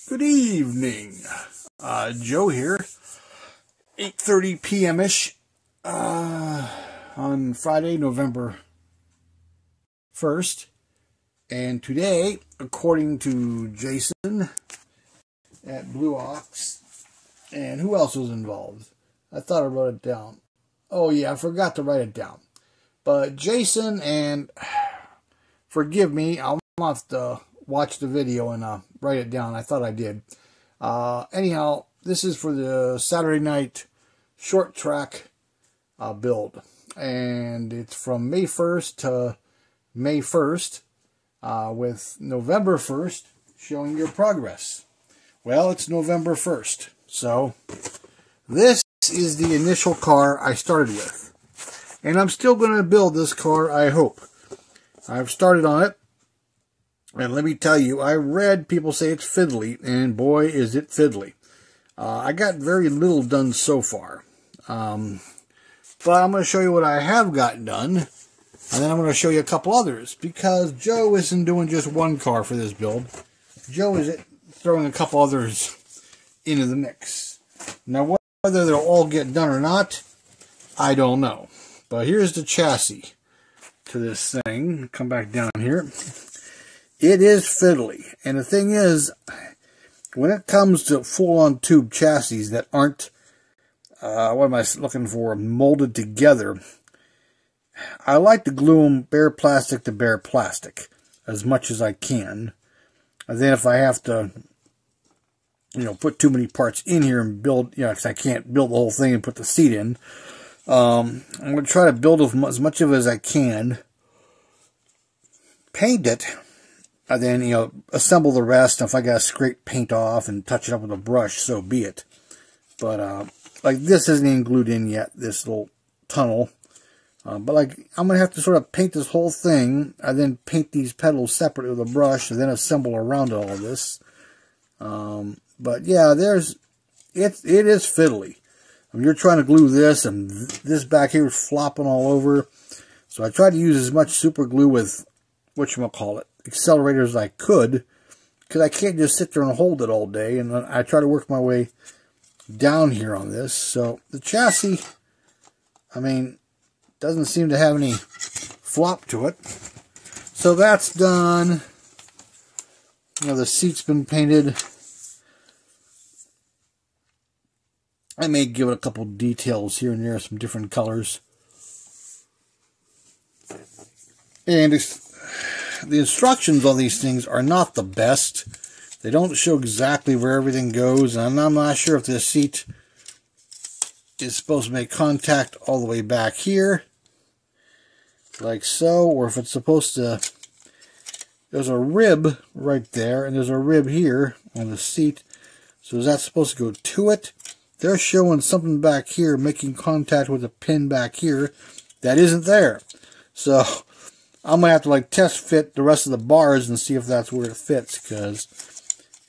Good evening, Joe here, 8:30 p.m.-ish on Friday, November 1st, and today, according to Jason at Blue Ox, and who else was involved? I thought I wrote it down. Oh yeah, I forgot to write it down. But Jason, and forgive me, I'll have to watch the video and write it down. I thought I did. Anyhow, this is for the Saturday night short track build. And it's from May 1st to May 1st with November 1st showing your progress. Well, it's November 1st. So this is the initial car I started with. And I'm still going to build this car, I hope. I've started on it. And let me tell you, I read people say it's fiddly, and boy, is it fiddly. I got very little done so far. But I'm going to show you what I have gotten done, and then I'm going to show you a couple others, because Joe isn't doing just one car for this build. Joe is throwing a couple others into the mix. Now, whether they'll all get done or not, I don't know. But here's the chassis to this thing. Come back down here. It is fiddly, and the thing is, when it comes to full-on tube chassis that aren't, what am I looking for, molded together, I like to glue them bare plastic to bare plastic as much as I can. And then if I have to, put too many parts in here and build, because I can't build the whole thing and put the seat in, I'm going to try to build as much of it as I can, paint it, and then, assemble the rest. If I got to scrape paint off and touch it up with a brush, so be it. But, like, this isn't even glued in yet, this little tunnel. But, like, I'm going to have to sort of paint this whole thing, and then paint these pedals separately with a brush, and then assemble around all of this. But, yeah, it is fiddly. I mean, you're trying to glue this, and this back here is flopping all over. So I tried to use as much super glue with, whatchamacallit, accelerators as I could, because I can't just sit there and hold it all day, and I try to work my way down here on this. So the chassis, doesn't seem to have any flop to it. So that's done. The seat's been painted. I may give it a couple details here and there, some different colors. And the instructions on these things are not the best. They don't show exactly where everything goes, and I'm not sure if this seat is supposed to make contact all the way back here, like so, or if it's supposed to... There's a rib right there, and there's a rib here on the seat. So is that supposed to go to it? They're showing something back here making contact with a pin back here that isn't there. So I'm going to have to test fit the rest of the bars and see if that's where it fits, because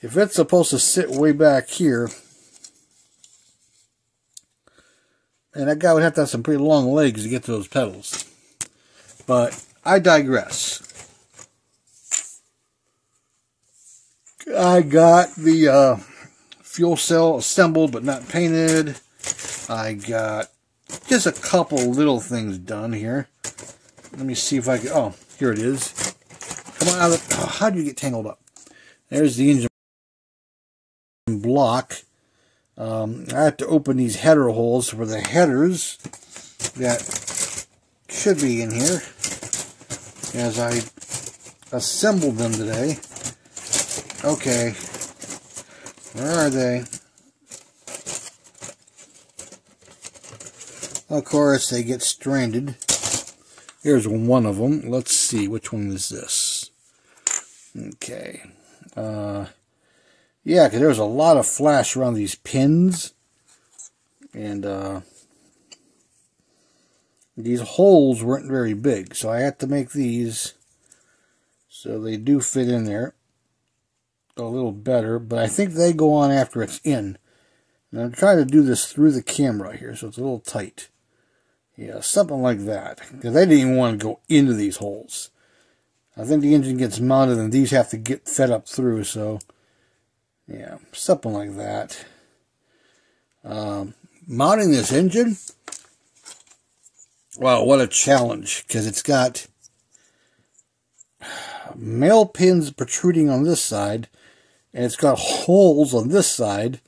if it's supposed to sit way back here, and that guy would have to have some pretty long legs to get to those pedals. But I digress. I got the fuel cell assembled but not painted. I got just a couple little things done here. Let me see if I can... Oh, here it is. Come on out of the... Oh, how do you get tangled up? There's the engine block. I have to open these header holes for the headers that should be in here as I assembled them today. Okay. Where are they? Of course, they get stranded. Here's one of them. Let's see, which one is this? Okay. Yeah, because there's a lot of flash around these pins. And these holes weren't very big, so I had to make these so they do fit in there a little better. But I think they go on after it's in. And I'm trying to do this through the camera here, so it's a little tight. Yeah, something like that. Because they didn't even want to go into these holes. I think the engine gets mounted and these have to get fed up through, so Yeah, something like that. Mounting this engine, wow, what a challenge, because it's got male pins protruding on this side, and it's got holes on this side,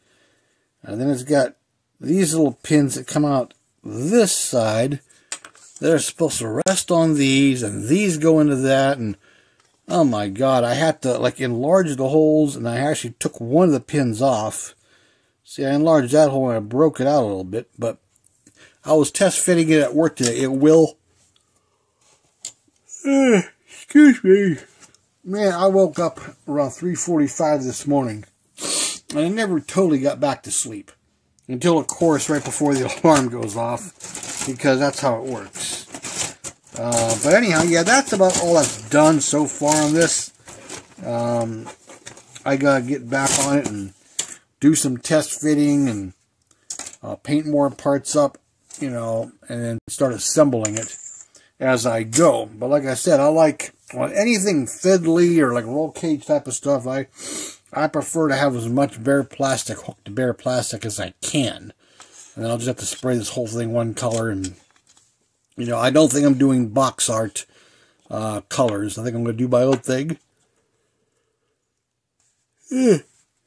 and then it's got these little pins that come out this side. They're supposed to rest on these, and these go into that, and oh my God, I had to like enlarge the holes, and I actually took one of the pins off. See, I enlarged that hole and I broke it out a little bit, but I was test fitting it at work today. It will. Excuse me. Man, I woke up around 3:45 this morning, and I never totally got back to sleep until, of course, right before the alarm goes off, because that's how it works. But anyhow, yeah, that's about all I've done so far on this. I gotta get back on it and do some test fitting and paint more parts up, you know, and then start assembling it as I go. But like I said, I like anything fiddly or like roll cage type of stuff. I prefer to have as much bare plastic, hooked to bare plastic as I can. And then I'll just have to spray this whole thing one color. And, you know, I don't think I'm doing box art colors. I think I'm going to do my own thing.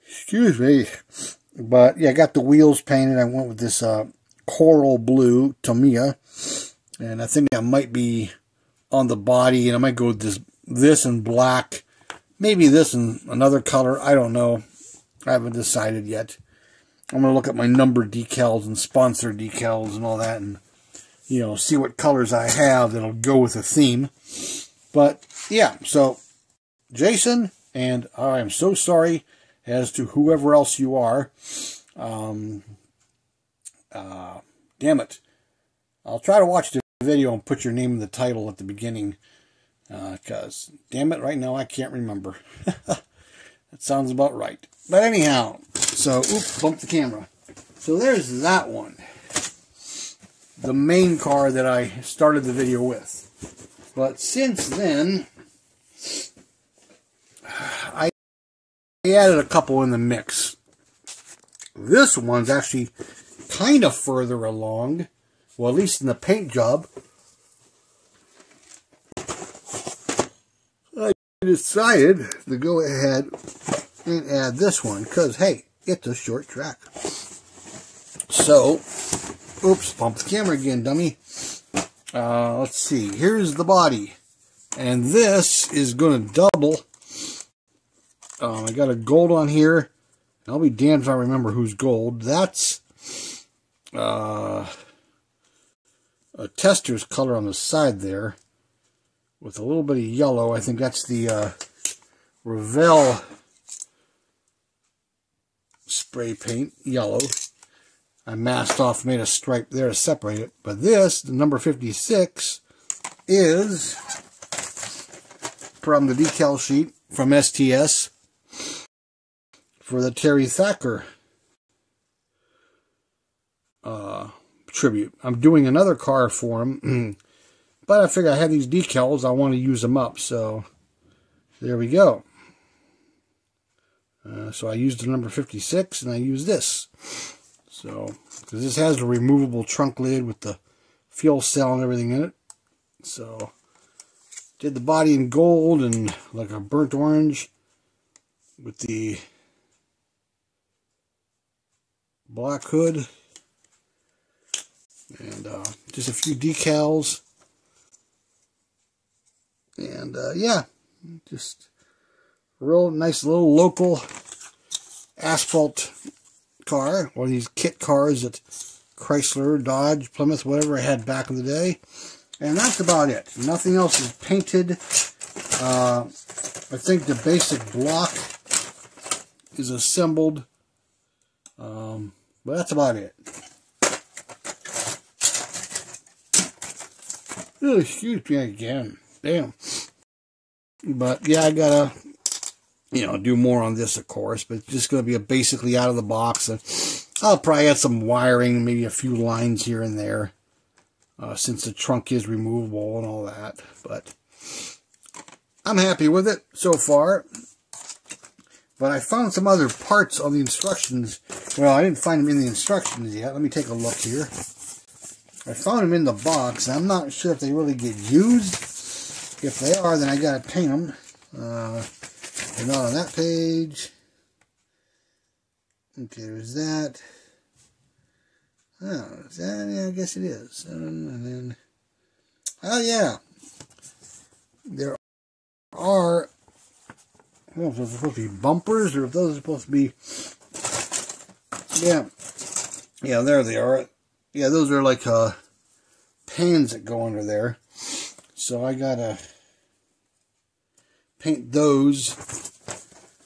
Excuse me. But, yeah, I got the wheels painted. I went with this coral blue Tamiya. And I think that might be on the body. And I might go with this in black. Maybe this in another color. I don't know. I haven't decided yet. I'm going to look at my number decals and sponsor decals and all that, and, you know, see what colors I have that'll go with the theme. But, yeah, so, Jason, and I am so sorry as to whoever else you are. Damn it. I'll try to watch the video and put your name in the title at the beginning, because, damn it, right now I can't remember. That sounds about right. But anyhow, so, oops, bumped the camera. So there's that one. The main car that I started the video with. But since then, I added a couple in the mix. This one's actually kind of further along. Well, at least in the paint job. I decided to go ahead and add this one, because, hey, it's a short track. So, oops, bump the camera again, dummy. Let's see, here's the body. And this is going to double. I got a gold on here. I'll be damned if I remember who's gold. That's a tester's color on the side there, with a little bit of yellow. I think that's the Revell spray paint, yellow. I masked off, made a stripe there to separate it. But this, the number 56, is from the decal sheet from STS for the Terry Thacker tribute. I'm doing another car for him, but I figured I have these decals, I want to use them up, so there we go. So I used the number 56, and I used this. So, because this has a removable trunk lid with the fuel cell and everything in it. So, did the body in gold and like a burnt orange with the black hood. And just a few decals. And yeah, just real nice little local asphalt car, one of these kit cars that Chrysler, Dodge, Plymouth, whatever I had back in the day. And that's about it. Nothing else is painted. I think the basic block is assembled. But that's about it. Oh, excuse me again. Damn. But yeah, I gotta, you know, do more on this, of course. But it's just gonna be a basically out of the box. And I'll probably add some wiring, maybe a few lines here and there, since the trunk is removable and all that. But I'm happy with it so far. But I found some other parts on the instructions. Well, I didn't find them in the instructions yet. Let me take a look here. I found them in the box. I'm not sure if they really get used. If they are, then I gotta paint them. They're not on that page. Okay, there's that. Oh, is that? Yeah, I guess it is. And then, oh yeah, there are. I don't know if those are supposed to be bumpers or if those are supposed to be. Yeah, there they are. Yeah, those are like pans that go under there. So I gotta paint those.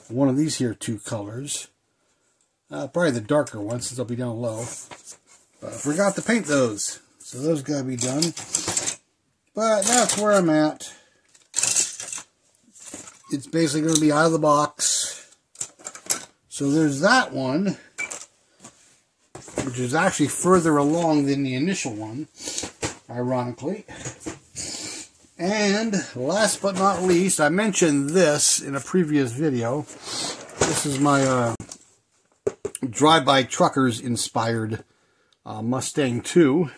One of these here 2 colors. Probably the darker ones since they'll be down low. But I forgot to paint those. So those gotta be done. But that's where I'm at. It's basically going to be out of the box. So there's that one, which is actually further along than the initial one, ironically. And last but not least, I mentioned this in a previous video. This is my Drive-By Truckers inspired Mustang 2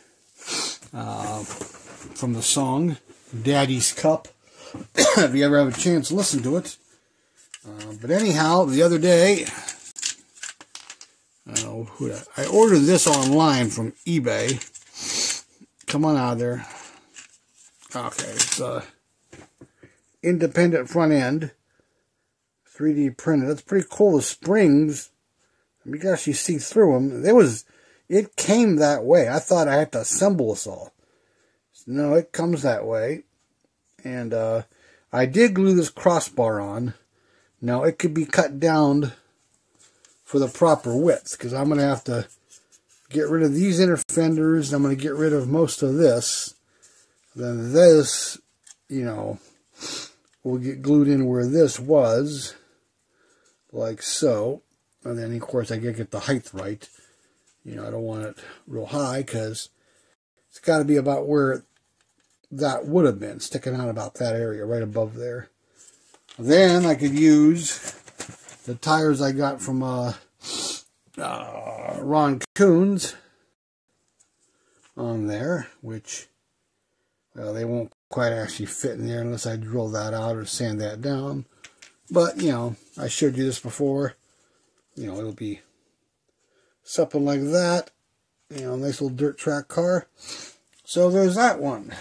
from the song Daddy's Cup. If you ever have a chance to listen to it. But anyhow, the other day, I ordered this online from eBay. Come on out of there. Okay, it's independent front end, 3D printed. That's pretty cool. The springs, you can actually see through them. It came that way. I thought I had to assemble this all. No, it comes that way. And I did glue this crossbar on. Now, it could be cut down for the proper width, because I'm going to have to get rid of these inner fenders. I'm going to get rid of most of this. Then this, will get glued in where this was, like so. And then, of course, I got to get the height right. I don't want it real high, because it's got to be about where that would have been, sticking out about that area right above there. Then I could use the tires I got from Ron Coons on there, which, well, they won't quite actually fit in there unless I drill that out or sand that down. But, I showed you this before. It'll be something like that. Nice little dirt track car. So there's that one.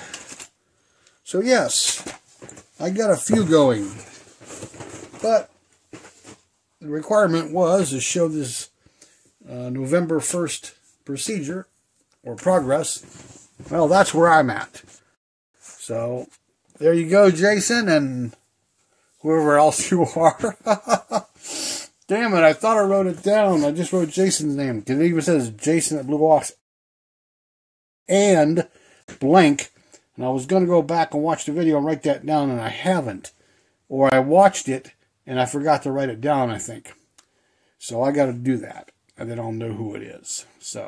So yes, I got a few going, but the requirement was to show this November 1st procedure, or progress. Well, that's where I'm at. So, there you go, Jason, and whoever else you are. Damn it, I thought I wrote it down. I just wrote Jason's name, because it even says Jason at Blue Ox and blank. And I was going to go back and watch the video and write that down, and I haven't. Or I watched it, and I forgot to write it down, I think. So I got to do that, and then I'll know who it is. So,